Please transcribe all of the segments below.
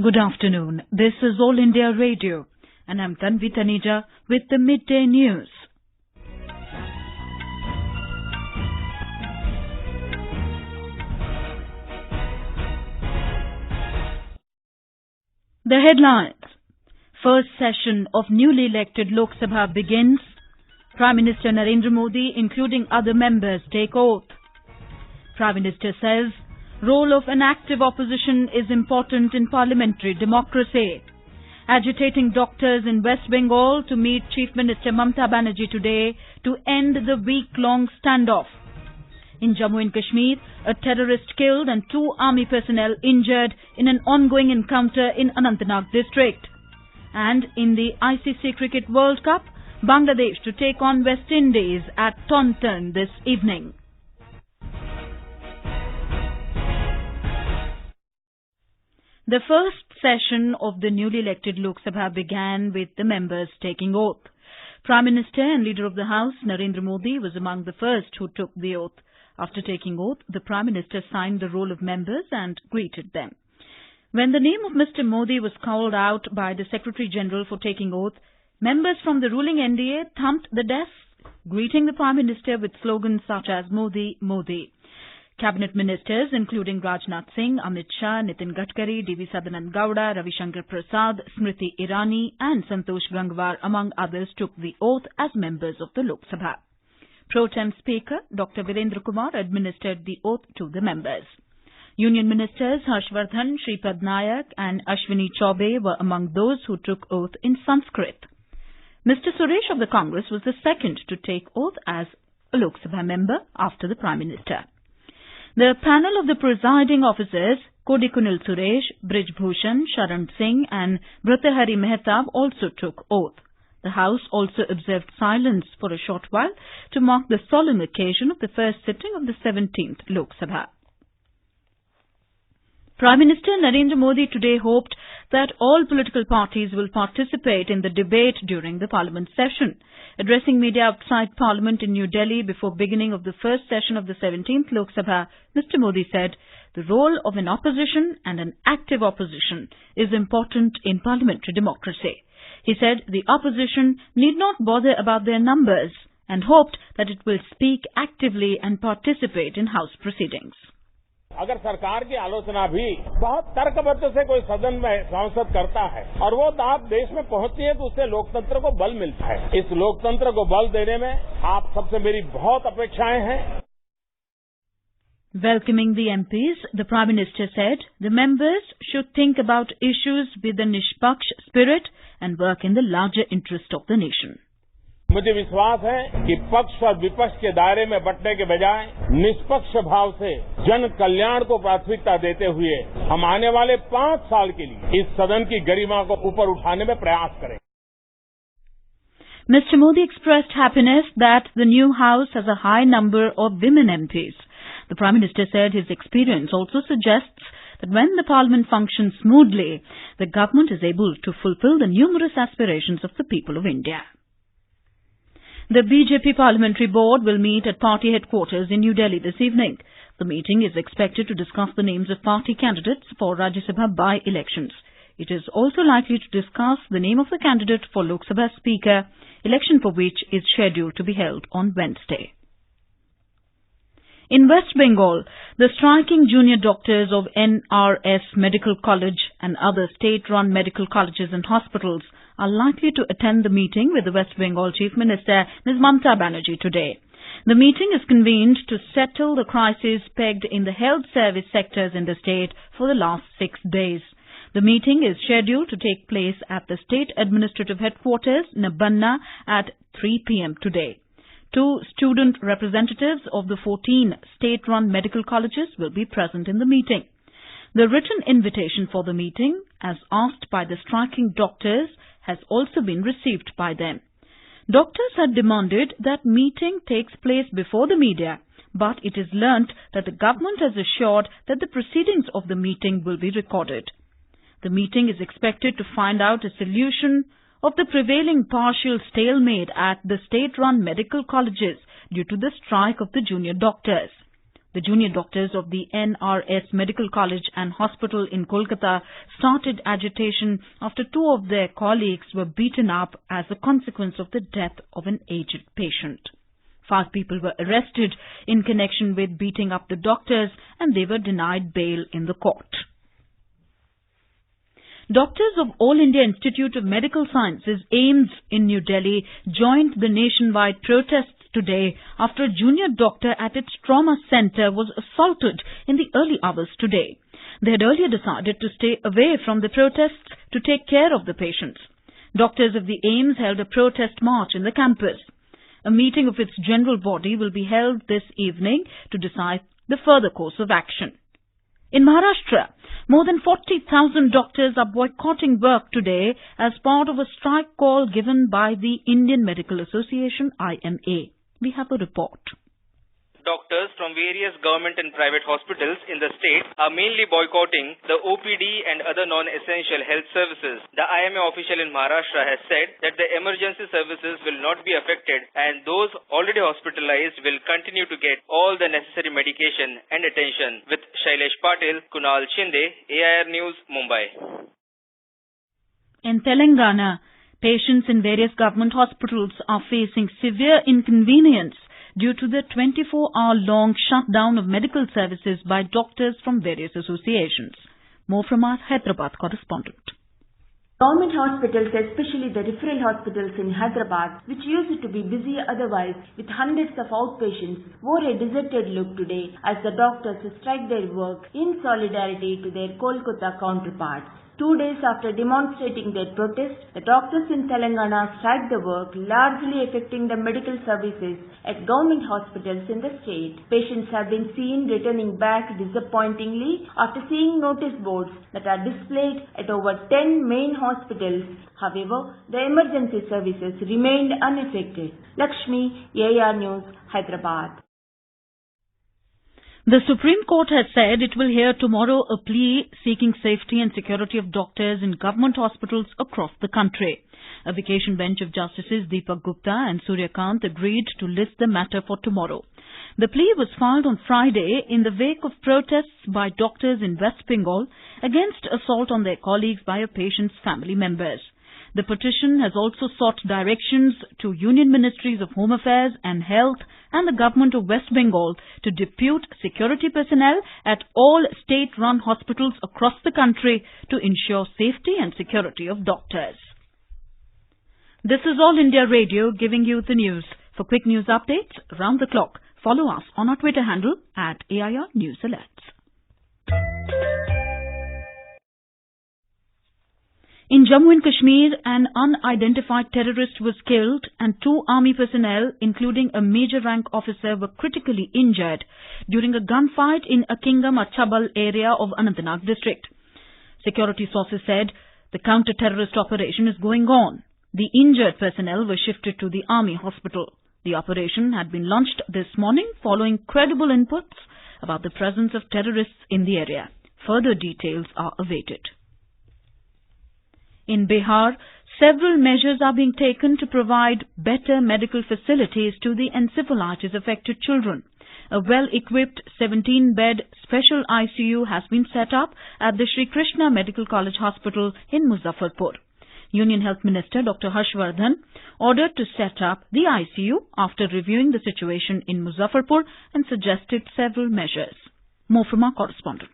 Good afternoon. This is All India Radio, and I'm Tanvi Taneja with the Midday News. The headlines. First session of newly elected Lok Sabha begins. Prime Minister Narendra Modi, including other members, take oath. Prime Minister says, role of an active opposition is important in parliamentary democracy. Agitating doctors in West Bengal to meet Chief Minister Mamata Banerjee today to end the week-long standoff. In Jammu and Kashmir, a terrorist killed and 2 army personnel injured in an ongoing encounter in Anantnag district. And in the ICC Cricket World Cup, Bangladesh to take on West Indies at Taunton this evening. The first session of the newly elected Lok Sabha began with the members taking oath. Prime Minister and Leader of the House, Narendra Modi, was among the first who took the oath. After taking oath, the Prime Minister signed the roll of members and greeted them. When the name of Mr. Modi was called out by the Secretary General for taking oath, members from the ruling NDA thumped the desks, greeting the Prime Minister with slogans such as Modi, Modi. Cabinet ministers including Rajnath Singh, Amit Shah, Nitin Gadkari, D.V. Sadanand Gowda, Ravi Shankar Prasad, Smriti Irani and Santosh Gangwar among others took the oath as members of the Lok Sabha. Pro Tem Speaker Dr. Virendra Kumar administered the oath to the members. Union Ministers Harshvardhan, Shripad Nayak and Ashwini Chaubey were among those who took oath in Sanskrit. Mr. Suresh of the Congress was the second to take oath as a Lok Sabha member after the Prime Minister. The panel of the presiding officers, Kodikunil Suresh, Brij Bhushan, Sharan Singh and Bhratahari Mehtab also took oath. The House also observed silence for a short while to mark the solemn occasion of the first sitting of the 17th Lok Sabha. Prime Minister Narendra Modi today hoped that all political parties will participate in the debate during the Parliament session. Addressing media outside Parliament in New Delhi before beginning of the first session of the 17th Lok Sabha, Mr. Modi said, the role of an opposition and an active opposition is important in parliamentary democracy. He said the opposition need not bother about their numbers and hoped that it will speak actively and participate in House proceedings. अगर सरकार की आलोचना भी बहुत तर्कबद्ध से कोई सदन में सांसद करता है और वो बात देश में पहुंचती है तो उससे लोकतंत्र को बल मिलता है। इस लोकतंत्र को बल देने में आप सबसे मेरी बहुत अपेक्षाएं हैं। Welcoming the MPs, the Prime Minister said the members should think about issues with a nishpaksh spirit and work in the larger interest of the nation. मुझे विश्वास है कि पक्ष और विपक्ष के दायरे में बंटने के बजाय निष्पक्ष भाव से जन कल्याण को प्राथमिकता देते हुए हम आने वाले 5 साल के लिए इस सदन की गरिमा को ऊपर उठाने में प्रयास करें। Mr. Modi expressed happiness that the new House has a high number of women MPs. The Prime Minister said his experience also suggests that when the Parliament functions smoothly, the government is able to fulfill the numerous aspirations of the people of India. The BJP Parliamentary Board will meet at party headquarters in New Delhi this evening. The meeting is expected to discuss the names of party candidates for Rajya Sabha by-elections. It is also likely to discuss the name of the candidate for Lok Sabha Speaker, election for which is scheduled to be held on Wednesday. In West Bengal, the striking junior doctors of NRS Medical College and other state-run medical colleges and hospitals are likely to attend the meeting with the West Bengal Chief Minister Ms. Mamata Banerjee today. The meeting is convened to settle the crisis pegged in the health service sectors in the state for the last 6 days. The meeting is scheduled to take place at the State Administrative Headquarters, Nabanna, at 3 p.m. today. 2 student representatives of the 14 state-run medical colleges will be present in the meeting. The written invitation for the meeting, as asked by the striking doctors, has also been received by them. Doctors had demanded that meeting takes place before the media, but it is learnt that the government has assured that the proceedings of the meeting will be recorded. The meeting is expected to find out a solution of the prevailing partial stalemate at the state-run medical colleges due to the strike of the junior doctors. The junior doctors of the NRS Medical College and Hospital in Kolkata started agitation after two of their colleagues were beaten up as a consequence of the death of an aged patient. 5 people were arrested in connection with beating up the doctors, and they were denied bail in the court. Doctors of All India Institute of Medical Sciences, AIIMS, in New Delhi joined the nationwide protests today after a junior doctor at its trauma centre was assaulted in the early hours today. They had earlier decided to stay away from the protests to take care of the patients. Doctors of the AIIMS held a protest march in the campus. A meeting of its general body will be held this evening to decide the further course of action. In Maharashtra, more than 40,000 doctors are boycotting work today as part of a strike call given by the Indian Medical Association, IMA. We have a report. Doctors from various government and private hospitals in the state are mainly boycotting the OPD and other non-essential health services. The IMA official in Maharashtra has said that the emergency services will not be affected and those already hospitalized will continue to get all the necessary medication and attention. With Shailesh Patil, Kunal Shinde, AIR News, Mumbai. In Telangana, patients in various government hospitals are facing severe inconvenience due to the 24-hour-long shutdown of medical services by doctors from various associations. More from our Hyderabad correspondent. Government hospitals, especially the referral hospitals in Hyderabad, which used to be busy otherwise with hundreds of outpatients, wore a deserted look today as the doctors strike their work in solidarity to their Kolkata counterparts. 2 days after demonstrating their protest, the doctors in Telangana strike the work, largely affecting the medical services at government hospitals in the state. Patients have been seen returning back disappointingly after seeing notice boards that are displayed at over 10 main hospitals. However, the emergency services remained unaffected. Lakshmi, AIR News, Hyderabad. The Supreme Court has said it will hear tomorrow a plea seeking safety and security of doctors in government hospitals across the country. A vacation bench of Justices Deepak Gupta and Surya Kant agreed to list the matter for tomorrow. The plea was filed on Friday in the wake of protests by doctors in West Bengal against assault on their colleagues by a patient's family members. The petition has also sought directions to Union Ministries of Home Affairs and Health and the Government of West Bengal to depute security personnel at all state-run hospitals across the country to ensure safety and security of doctors. This is All India Radio giving you the news. For quick news updates round the clock, follow us on our Twitter handle at AIR News Alerts. In Jammu and Kashmir, an unidentified terrorist was killed and 2 army personnel, including a major rank officer, were critically injured during a gunfight in a Kingam-Achabal area of Anantnag district. Security sources said the counter-terrorist operation is going on. The injured personnel were shifted to the army hospital. The operation had been launched this morning following credible inputs about the presence of terrorists in the area. Further details are awaited. In Bihar, several measures are being taken to provide better medical facilities to the encephalitis-affected children. A well-equipped 17-bed special ICU has been set up at the Sri Krishna Medical College Hospital in Muzaffarpur. Union Health Minister Dr. Harshvardhan ordered to set up the ICU after reviewing the situation in Muzaffarpur and suggested several measures. More from our correspondent.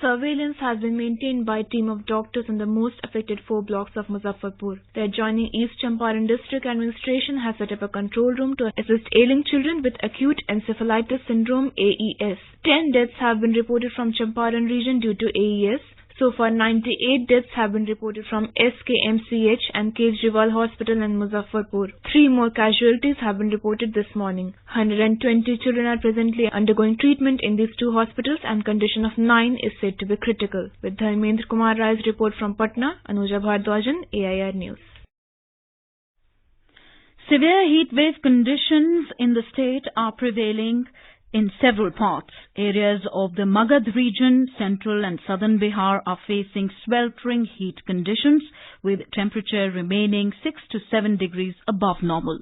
Surveillance has been maintained by a team of doctors in the most affected 4 blocks of Muzaffarpur. The adjoining East Champaran District Administration has set up a control room to assist ailing children with acute encephalitis syndrome (AES). 10 deaths have been reported from Champaran region due to AES. So far, 98 deaths have been reported from SKMCH and Kejriwal Hospital in Muzaffarpur. 3 more casualties have been reported this morning. 120 children are presently undergoing treatment in these 2 hospitals and condition of 9 is said to be critical. With Dharmendra Kumar Rai's report from Patna, Anuja Bhardwajan, AIR News. Severe heat wave conditions in the state are prevailing in several parts. Areas of the Magad region, central and southern Bihar are facing sweltering heat conditions with temperature remaining 6 to 7 degrees above normal.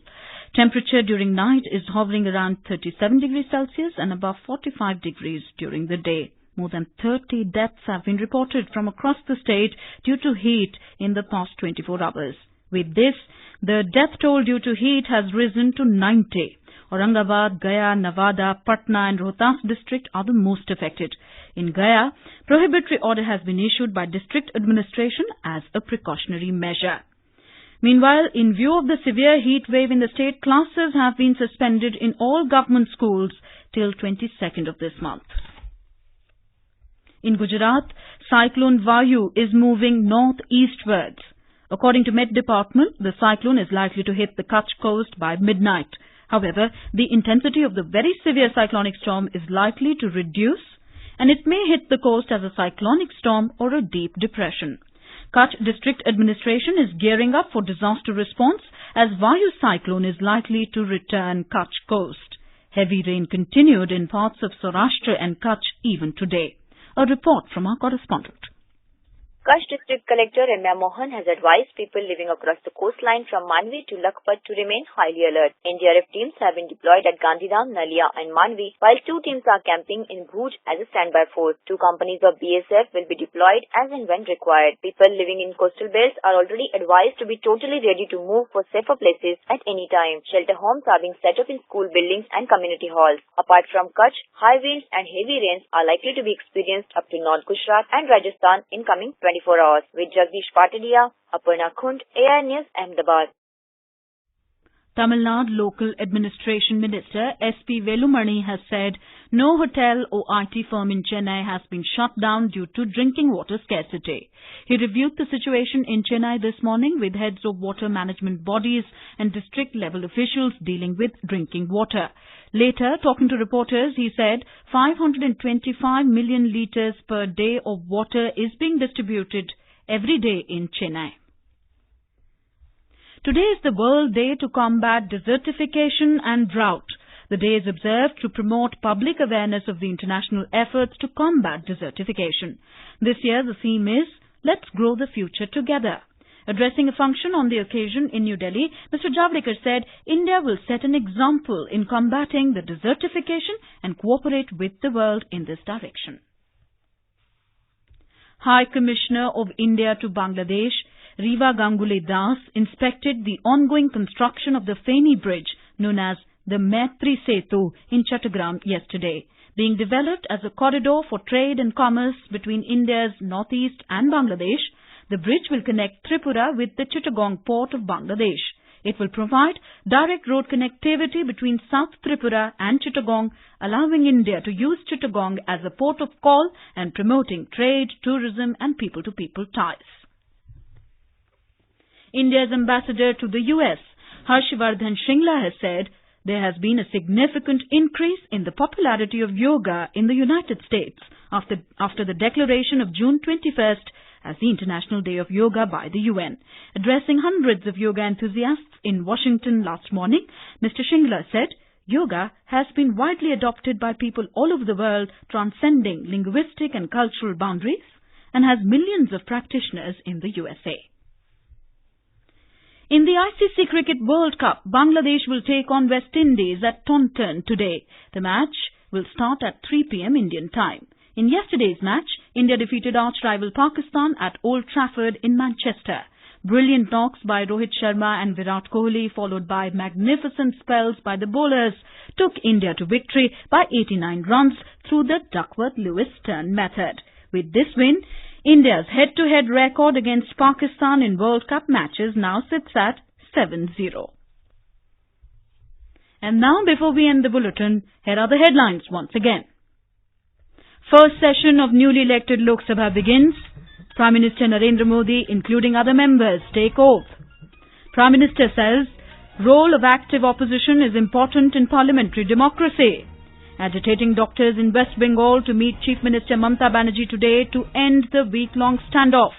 Temperature during night is hovering around 37 degrees Celsius and above 45 degrees during the day. More than 30 deaths have been reported from across the state due to heat in the past 24 hours. With this, the death toll due to heat has risen to 90. Aurangabad, Gaya, Nevada, Patna and Rohtas district are the most affected. In Gaya, prohibitory order has been issued by district administration as a precautionary measure. Meanwhile, in view of the severe heat wave in the state, classes have been suspended in all government schools till 22nd of this month. In Gujarat, cyclone Vayu is moving northeastwards. According to Met Department, the cyclone is likely to hit the Kutch coast by midnight. However, the intensity of the very severe cyclonic storm is likely to reduce, and it may hit the coast as a cyclonic storm or a deep depression. Kutch District Administration is gearing up for disaster response as Vayu cyclone is likely to return Kutch coast. Heavy rain continued in parts of Saurashtra and Kutch even today. A report from our correspondent. Kutch District Collector Ramya Mohan has advised people living across the coastline from Manvi to Lakhpat to remain highly alert. NDRF teams have been deployed at Gandhidham, Nalia and Manvi, while 2 teams are camping in Bhuj as a standby force. 2 companies of BSF will be deployed as and when required. People living in coastal belts are already advised to be totally ready to move for safer places at any time. Shelter homes are being set up in school buildings and community halls. Apart from Kutch, high winds and heavy rains are likely to be experienced up to North Gujarat and Rajasthan in coming 24 hours. With Jagdish Patadia, Aparna Khund, AR News, Ahmedabad. Tamil Nadu Local Administration Minister S.P. Velumani has said no hotel or IT firm in Chennai has been shut down due to drinking water scarcity. He reviewed the situation in Chennai this morning with heads of water management bodies and district level officials dealing with drinking water. Later, talking to reporters, he said 525 million litres per day of water is being distributed every day in Chennai. Today is the World Day to combat desertification and drought. The day is observed to promote public awareness of the international efforts to combat desertification. This year the theme is Let's Grow the Future Together. Addressing a function on the occasion in New Delhi, Mr. Javadekar said India will set an example in combating the desertification and cooperate with the world in this direction. High Commissioner of India to Bangladesh, Riva Ganguly Das, inspected the ongoing construction of the Feni Bridge, known as the Maitri Setu, in Chattogram yesterday. Being developed as a corridor for trade and commerce between India's northeast and Bangladesh, the bridge will connect Tripura with the Chittagong port of Bangladesh. It will provide direct road connectivity between South Tripura and Chittagong, allowing India to use Chittagong as a port of call and promoting trade, tourism and people-to-people ties. India's ambassador to the US, Harshvardhan Shringla, has said there has been a significant increase in the popularity of yoga in the United States after the declaration of June 21st as the International Day of Yoga by the UN. Addressing hundreds of yoga enthusiasts in Washington last morning, Mr. Shringla said yoga has been widely adopted by people all over the world, transcending linguistic and cultural boundaries, and has millions of practitioners in the USA. In the ICC Cricket World Cup, Bangladesh will take on West Indies at Taunton today. The match will start at 3 p.m. Indian time. In yesterday's match, India defeated arch-rival Pakistan at Old Trafford in Manchester. Brilliant knocks by Rohit Sharma and Virat Kohli, followed by magnificent spells by the bowlers, took India to victory by 89 runs through the Duckworth-Lewis-Stern method. With this win, India's head-to-head record against Pakistan in World Cup matches now sits at 7-0. And now, before we end the bulletin, here are the headlines once again. First session of newly elected Lok Sabha begins. Prime Minister Narendra Modi, including other members, take oath. Prime Minister says, role of active opposition is important in parliamentary democracy. Agitating doctors in West Bengal to meet Chief Minister Mamata Banerjee today to end the week-long standoff.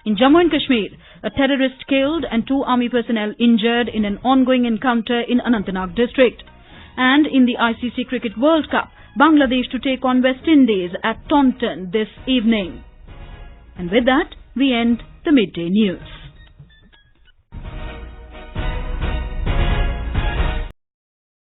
In Jammu and Kashmir, a terrorist killed and 2 army personnel injured in an ongoing encounter in Anantnag district. And in the ICC Cricket World Cup, Bangladesh to take on West Indies at Taunton this evening. And with that, we end the Midday News.